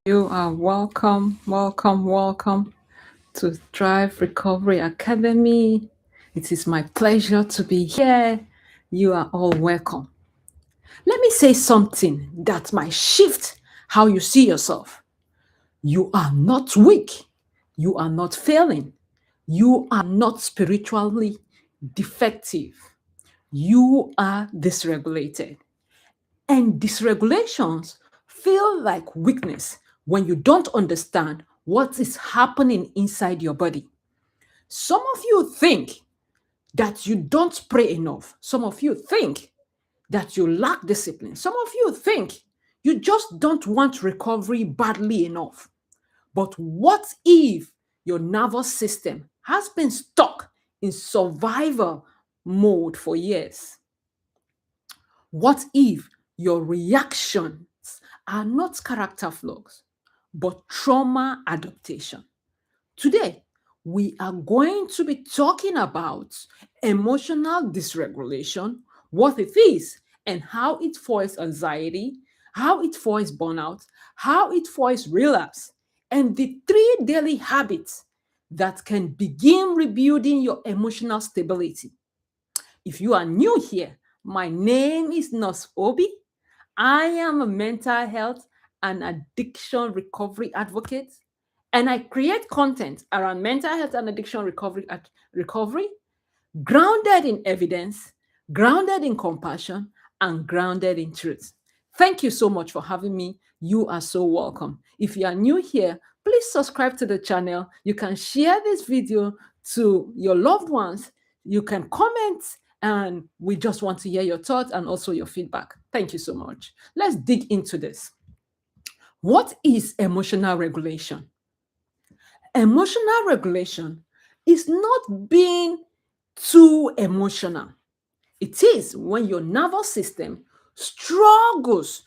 You are welcome, welcome, welcome to Thrive Recovery Academy. It is my pleasure to be here. You are all welcome. Let me say something that might shift how you see yourself. You are not weak. You are not failing. You are not spiritually defective. You are dysregulated. And dysregulations feel like weakness when you don't understand what is happening inside your body. Some of you think that you don't pray enough. Some of you think that you lack discipline. Some of you think you just don't want recovery badly enough. But what if your nervous system has been stuck in survival mode for years? What if your reactions are not character flaws, but trauma adaptation? Today, we are going to be talking about emotional dysregulation, what it is, and how it fuels anxiety, how it fuels burnout, how it fuels relapse, and the three daily habits that can begin rebuilding your emotional stability. If you are new here, my name is Nurse Obi. I am a mental health and addiction recovery advocate, and I create content around mental health and addiction recovery, grounded in evidence, grounded in compassion, and grounded in truth. Thank you so much for having me. You are so welcome. If you are new here, please subscribe to the channel. You can share this video to your loved ones. You can comment, and we just want to hear your thoughts and also your feedback. Thank you so much. Let's dig into this. What is emotional regulation? Emotional regulation is not being too emotional. It is when your nervous system struggles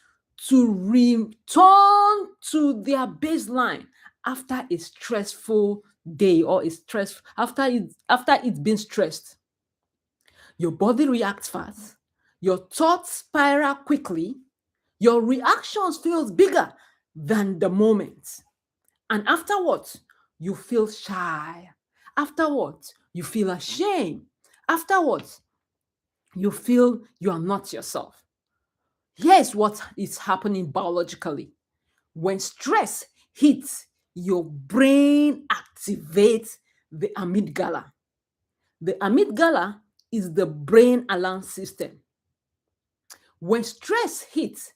to return to their baseline after a stressful day or a stress after it's been stressed. Your body reacts fast, your thoughts spiral quickly, your reactions feels bigger than the moment. And afterwards, you feel shy. Afterwards, you feel ashamed. Afterwards, you feel you are not yourself. Here's what is happening biologically. When stress hits, your brain activates the amygdala. The amygdala is the brain alarm system. When stress hits,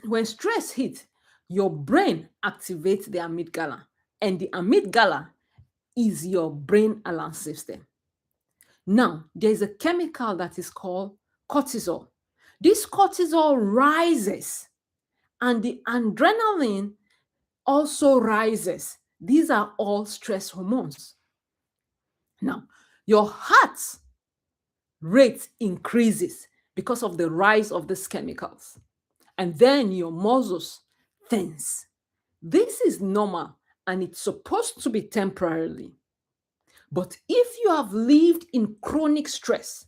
when stress hits, your brain activates the amygdala, and the amygdala is your brain alarm system. Now, there's a chemical that is called cortisol. This cortisol rises and the adrenaline also rises. These are all stress hormones. Now, your heart rate increases because of the rise of these chemicals. And then your muscles tense. This is normal and it's supposed to be temporarily. But if you have lived in chronic stress,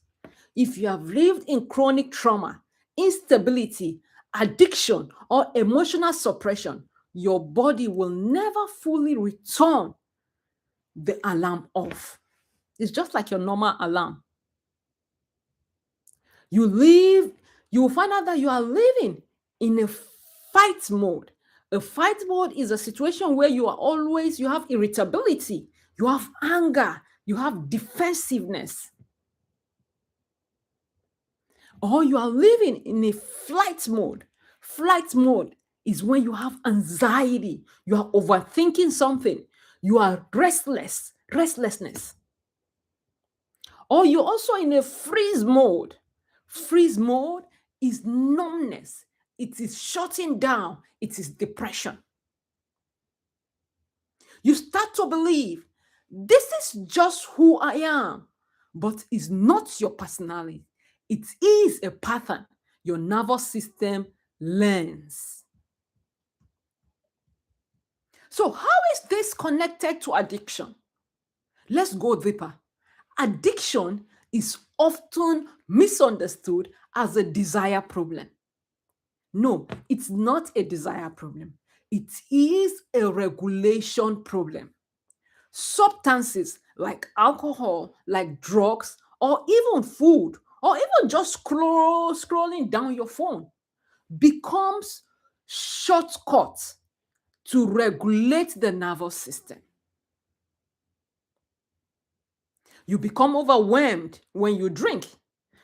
if you have lived in chronic trauma, instability, addiction, or emotional suppression, your body will never fully return the alarm off. It's just like your normal alarm. You live, you will find out that you are living in a fight mode. A fight mode is a situation where you have irritability, you have anger, you have defensiveness, or you are living in a flight mode. Flight mode is when you have anxiety, you are overthinking something, you are restlessness. Or you're also in a freeze mode. Freeze mode is numbness, it is shutting down, it is depression. You start to believe this is just who I am, but it's not your personality. It is a pattern your nervous system learns. So, how is this connected to addiction? Let's go deeper. Addiction is often misunderstood as a desire problem. No, it's not a desire problem. It is a regulation problem. Substances like alcohol, like drugs, or even food, or even just scrolling down your phone becomes shortcuts to regulate the nervous system. You become overwhelmed when you drink.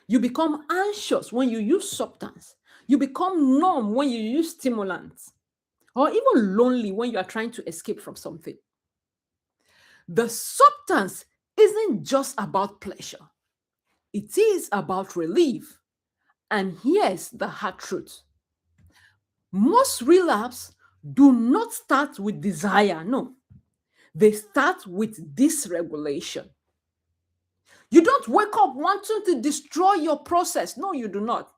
You become anxious when you use substance. You become numb when you use stimulants, or even lonely when you are trying to escape from something. The substance isn't just about pleasure, it is about relief. And here's the hard truth: most relapse do not start with desire, no, they start with dysregulation. You don't wake up wanting to destroy your process. No, you do not.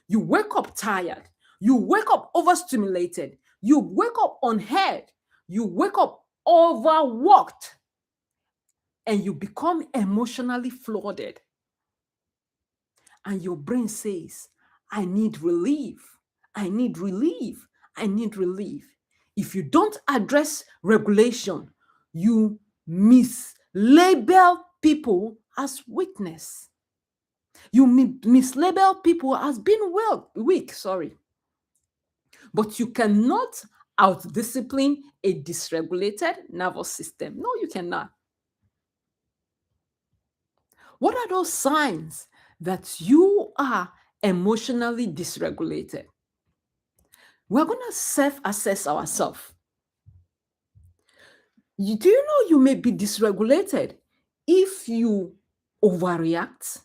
You wake up tired. You wake up overstimulated. You wake up unheard. You wake up overworked. And you become emotionally flooded. And your brain says, I need relief. I need relief. I need relief. If you don't address regulation, you mislabel people as weakness. You mislabel people as being weak, sorry. But you cannot out-discipline a dysregulated nervous system. No, you cannot. What are those signs that you are emotionally dysregulated? We're going to self-assess ourselves. Do you know you may be dysregulated if you overreact?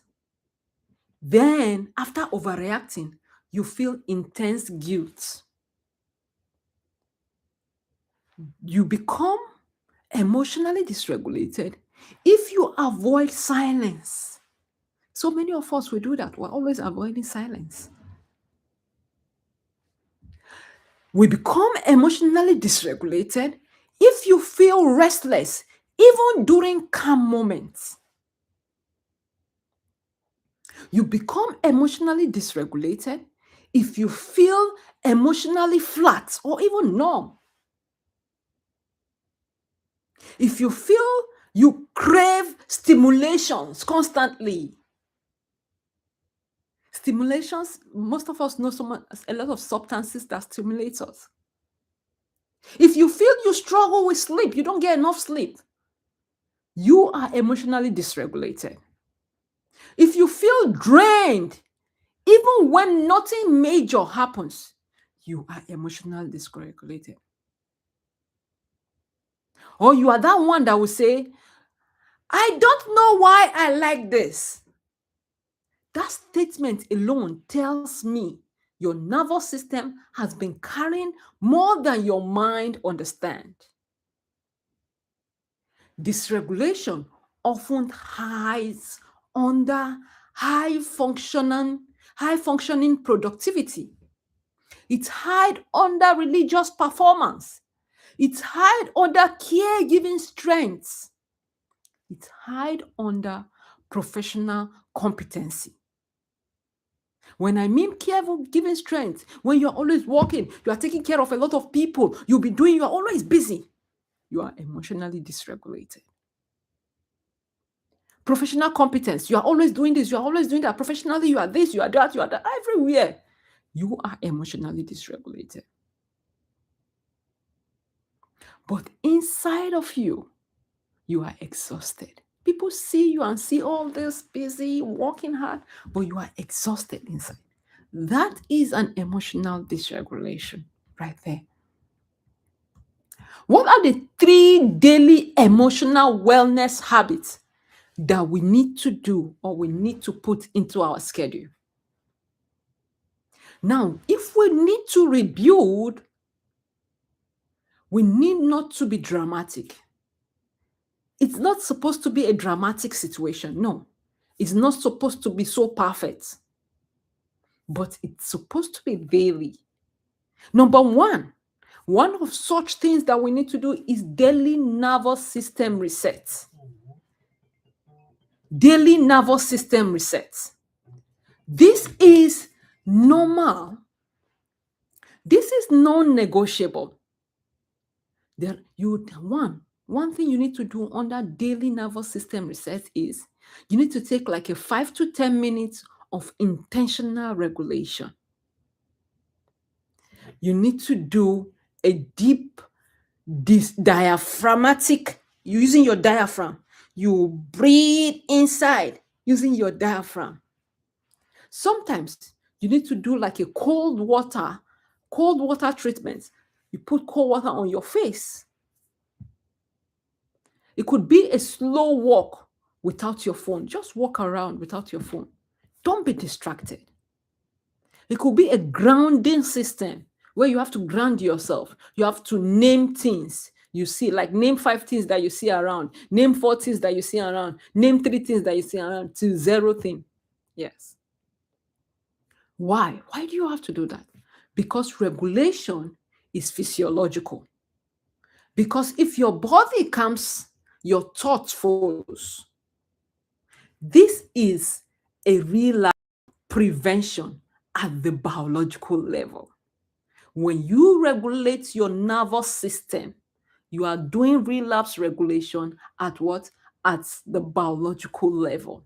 Then, after overreacting, you feel intense guilt. You become emotionally dysregulated if you avoid silence. So many of us will do that. We're always avoiding silence. We become emotionally dysregulated if you feel restless, even during calm moments. You become emotionally dysregulated if you feel emotionally flat or even numb. If you feel you crave stimulations constantly. Stimulations, most of us know a lot of substances that stimulate us. If you feel you struggle with sleep, you don't get enough sleep, you are emotionally dysregulated. If you feel drained, even when nothing major happens, you are emotionally dysregulated. Or you are that one that will say, I don't know why I like this. That statement alone tells me your nervous system has been carrying more than your mind understands. Dysregulation often hides under high functioning productivity. It hides under religious performance. It hides under caregiving strengths. It hides under professional competency. When I mean caregiving strength, when you're always working, you are taking care of a lot of people, you're always busy, you are emotionally dysregulated. Professional competence, you are always doing this, you are always doing that. Professionally, you are this, you are that, everywhere. You are emotionally dysregulated. But inside of you, you are exhausted. People see you and see all this busy, working hard, but you are exhausted inside. That is an emotional dysregulation right there. What are the 3 daily emotional wellness habits that we need to do or we need to put into our schedule? Now, if we need to rebuild, we need not to be dramatic. It's not supposed to be a dramatic situation. No, it's not supposed to be so perfect, but it's supposed to be daily. Number one of such things that we need to do is daily nervous system resets. Daily nervous system resets. This is normal This is non-negotiable. One thing you need to do under daily nervous system reset is you need to take like a 5 to 10 minutes of intentional regulation. You need to do a deep this diaphragmatic using your diaphragm. You breathe inside using your diaphragm. Sometimes you need to do like a cold water treatment. You put cold water on your face. It could be a slow walk without your phone. Just walk around without your phone. Don't be distracted. It could be a grounding system where you have to ground yourself. You have to name things you see, like name 5 things that you see around, name 4 things that you see around, name 3 things that you see around to 0 thing. Yes. Why? Why do you have to do that? Because regulation is physiological. Because if your body calms, your thoughts follows. This is a real prevention at the biological level. When you regulate your nervous system, you are doing relapse regulation at what? At the biological level.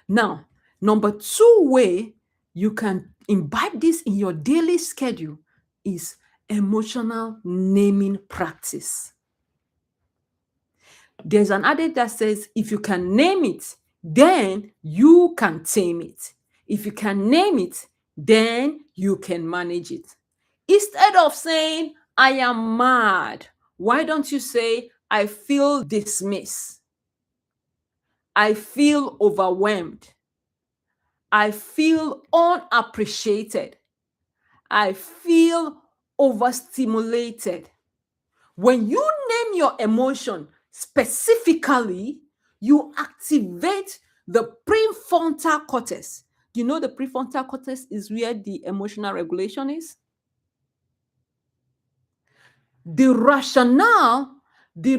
Now, number 2 way you can imbibe this in your daily schedule is emotional naming practice. There's an adage that says, if you can name it, then you can tame it. If you can name it, then you can manage it. Instead of saying, I am mad, why don't you say, I feel dismissed? I feel overwhelmed. I feel unappreciated. I feel overstimulated. When you name your emotion specifically, you activate the prefrontal cortex. You know the prefrontal cortex is where the emotional regulation is? The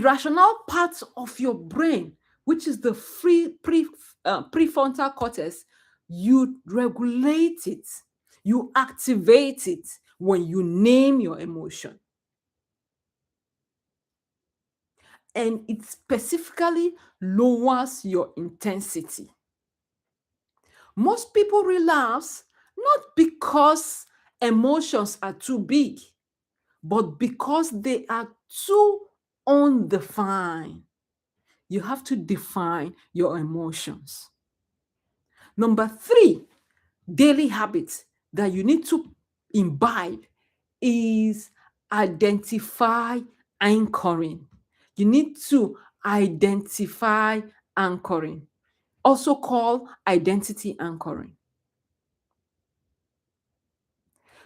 rational part of your brain, which is the prefrontal cortex, you regulate it, you activate it when you name your emotion. And it specifically lowers your intensity. Most people relapse not because emotions are too big, but because they are too undefined. You have to define your emotions. Number 3, daily habits that you need to imbibe is identify anchoring. You need to identify anchoring, also called identity anchoring.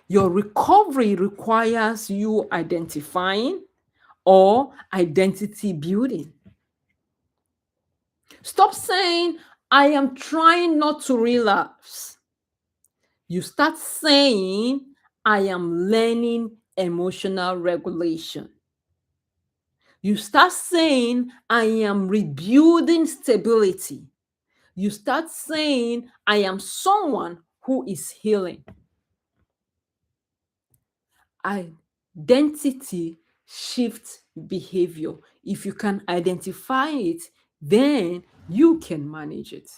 Your recovery requires you identifying or identity building. Stop saying, I am trying not to relapse. You start saying, I am learning emotional regulation. You start saying, I am rebuilding stability. You start saying, I am someone who is healing. Identity shifts behavior. If you can identify it, then you can manage it.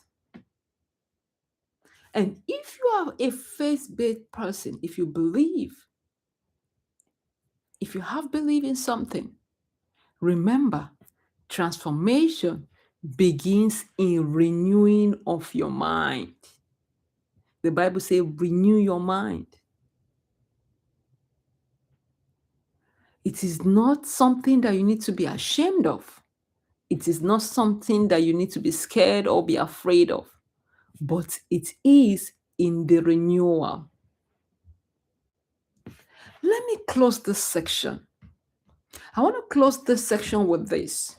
And if you are a faith-based person, if you have belief in something, remember, transformation begins in renewing of your mind. The Bible says, renew your mind. It is not something that you need to be ashamed of. It is not something that you need to be scared or be afraid of, but it is in the renewal. Let me close this section. I want to close this section with this.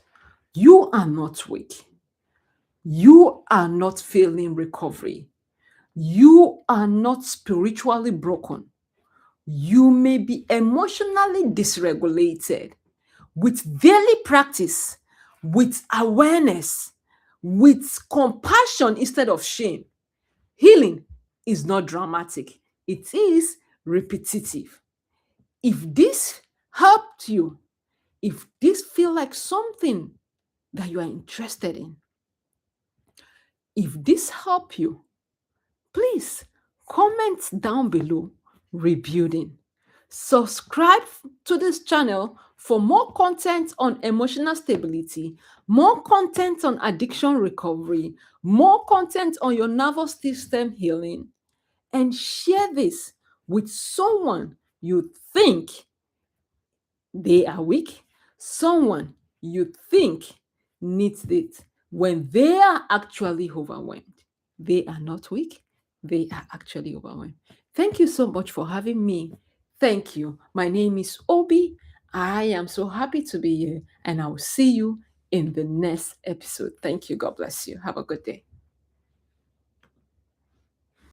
You are not weak. You are not failing recovery. You are not spiritually broken. You may be emotionally dysregulated. With daily practice, with awareness, with compassion instead of shame, healing is not dramatic. It is repetitive. If this helped you, if this feel like something that you are interested in, if this help you, please comment down below rebuilding. Subscribe to this channel for more content on emotional stability, more content on addiction recovery, more content on your nervous system healing, and share this with someone you think they are weak, someone you think needs it when they are actually overwhelmed. They are not weak, they are actually overwhelmed. Thank you so much for having me. Thank you. My name is Obi. I am so happy to be here, and I will see you in the next episode. Thank you. God bless you. Have a good day.